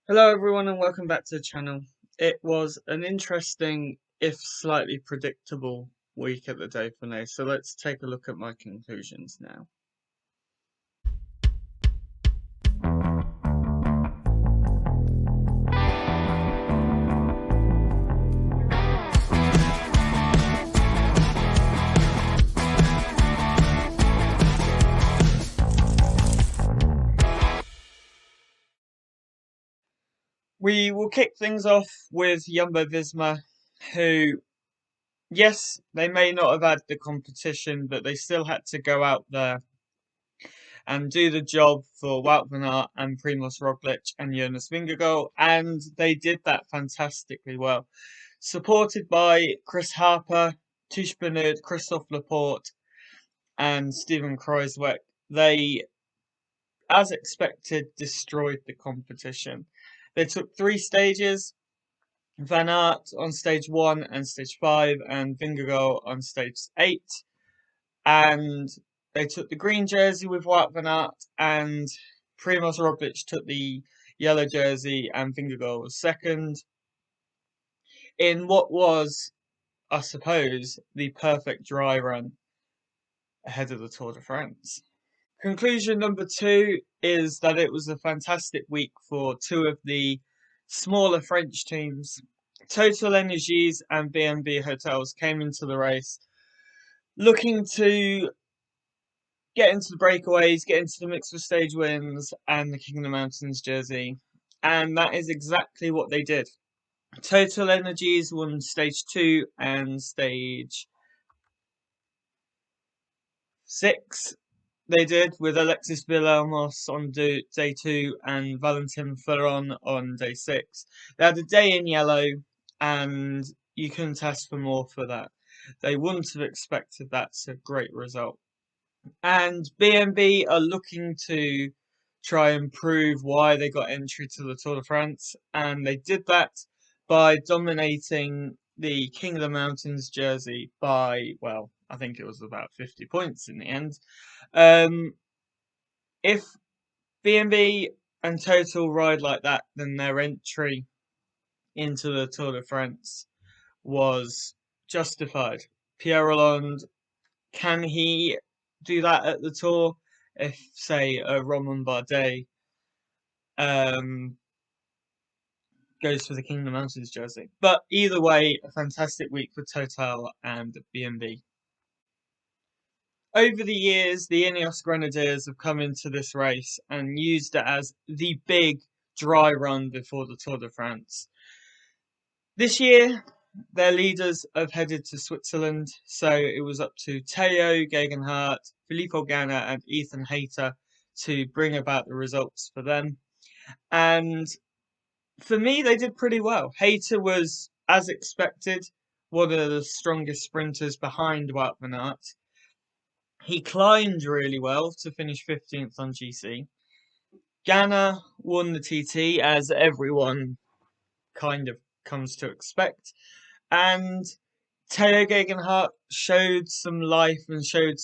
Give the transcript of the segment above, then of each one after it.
Hello everyone and welcome back to the channel. It was an interesting, if slightly predictable, week at the Dauphine, so let's take a look at my conclusions now. We will kick things off with Jumbo-Visma, who, yes, they may not have had the competition, but they still had to go out there and do the job for Wout van Aert and Primoz Roglic and Jonas Vingegaard, and they did that fantastically well. Supported by Chris Harper, Tish Bernard, Christophe Laporte, and Steven Kruijswijk, they, as expected, destroyed the competition. They took three stages: Van Aert on stage 1 and stage 5, and Vingegaard on stage 8. And they took the green jersey with Wout van Aert, and Primoz Roglic took the yellow jersey, and Vingegaard was second in what was, I suppose, the perfect dry run ahead of the Tour de France. Conclusion number two is that it was a fantastic week for two of the smaller French teams. Total Energies and B&B Hotels came into the race looking to get into the breakaways, get into the mix for stage wins and the King of the Mountains jersey. And that is exactly what they did. Total Energies won stage 2 and stage 6. They did, with Alexis Villamos on day 2 and Valentin Ferron on day 6. They had a day in yellow, and you couldn't ask for more for that. They wouldn't have expected that. It's a great result. And B&B are looking to try and prove why they got entry to the Tour de France, and they did that by dominating the King of the Mountains jersey by, well, I think it was about 50 points in the end. If B&B and Total ride like that, then their entry into the Tour de France was justified. Pierre Rolland, can he do that at the Tour if, say, a Romain Bardet goes for the King of the Mountains jersey? But either way, a fantastic week for Total and B&B. Over the years, the Ineos Grenadiers have come into this race and used it as the big dry run before the Tour de France. This year, their leaders have headed to Switzerland, so it was up to Theo Gegenhardt, Filippo Ganna, and Ethan Hayter to bring about the results for them. And for me, they did pretty well. Hayter was, as expected, one of the strongest sprinters behind Wout van Aert. He climbed really well to finish 15th on GC. Ganna won the TT, as everyone kind of comes to expect. And Theo Gegenhardt showed some life and showed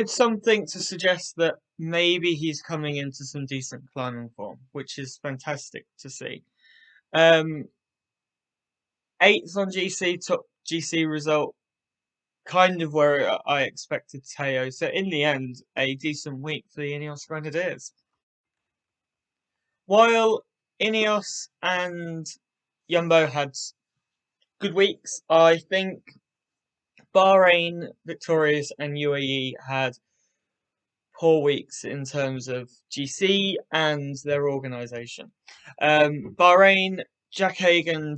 something to suggest that maybe he's coming into some decent climbing form, which is fantastic to see. 8th on GC, top GC result, kind of where I expected Theo. So in the end, a decent week for the Ineos Grenadiers. While Ineos and Jumbo had good weeks, I think Bahrain, Victorious, and UAE had poor weeks in terms of GC and their organisation. Bahrain, Jack Hagan,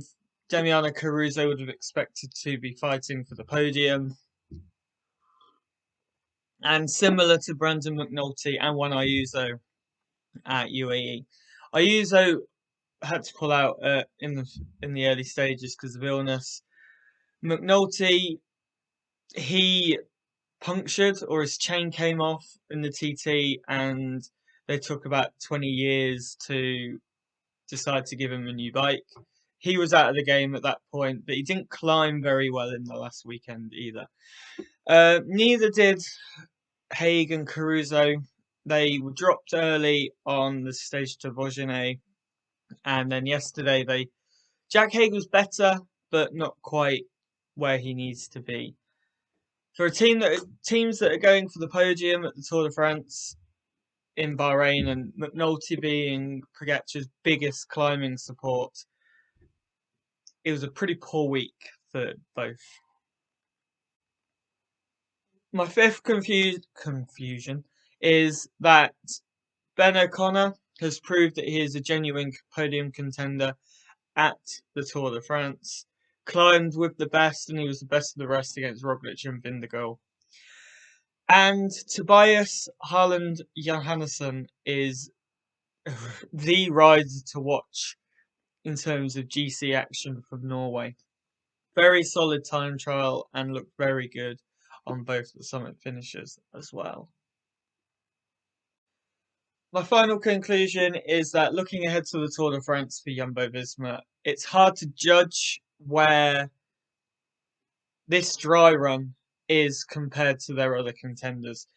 Damiano Caruso would have expected to be fighting for the podium. And similar to Brandon McNulty and Juan Ayuso at UAE. Ayuso had to pull out in the early stages because of illness. McNulty, he punctured, or his chain came off in the TT, and they took about 20 years to decide to give him a new bike. He was out of the game at that point, but he didn't climb very well in the last weekend either. Neither did Haig and Caruso. They were dropped early on the stage to Vaujany, and then yesterday Jack Haig was better, but not quite where he needs to be. For teams that are going for the podium at the Tour de France in Bahrain, and McNulty being Pogacar's biggest climbing support, it was a pretty poor week for both. My fifth confusion is that Ben O'Connor has proved that he is a genuine podium contender at the Tour de France. Climbed with the best, and he was the best of the rest against Roglic and Vingegaard. And Tobias Harland Johannesson is the rider to watch in terms of GC action from Norway. Very solid time trial and looked very good on both the summit finishes as well. My final conclusion is that looking ahead to the Tour de France for Jumbo-Visma, it's hard to judge where this dry run is compared to their other contenders.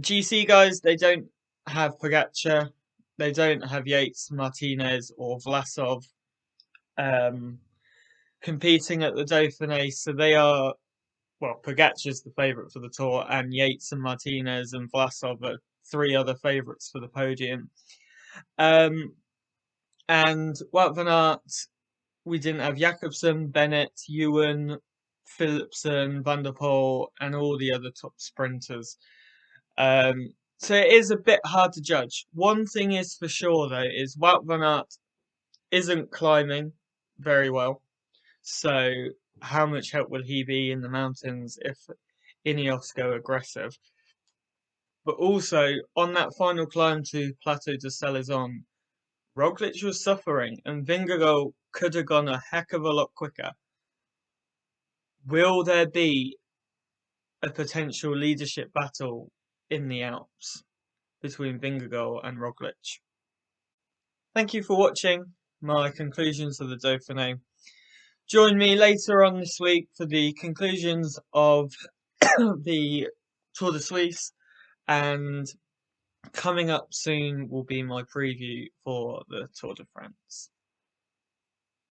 GC guys, they don't have Pogacar, they don't have Yates, Martinez, or Vlasov competing at the Dauphiné, so they are, well, Pogacar's the favourite for the Tour, and Yates and Martinez and Vlasov are three other favourites for the podium. And Wout van Aert, we didn't have Jakobsen, Bennett, Ewan, Philipsen, Van der Poel, and all the other top sprinters. So it is a bit hard to judge. One thing is for sure, though, is Wout van Aert isn't climbing very well. So how much help will he be in the mountains if Ineos go aggressive? But also, on that final climb to Plateau de Salaison, Roglic was suffering, and Vingegaard could have gone a heck of a lot quicker. Will there be a potential leadership battle in the Alps between Vingegaard and Roglic? Thank you for watching my conclusions of the Dauphiné. Join me later on this week for the conclusions of the Tour de Suisse, and coming up soon will be my preview for the Tour de France.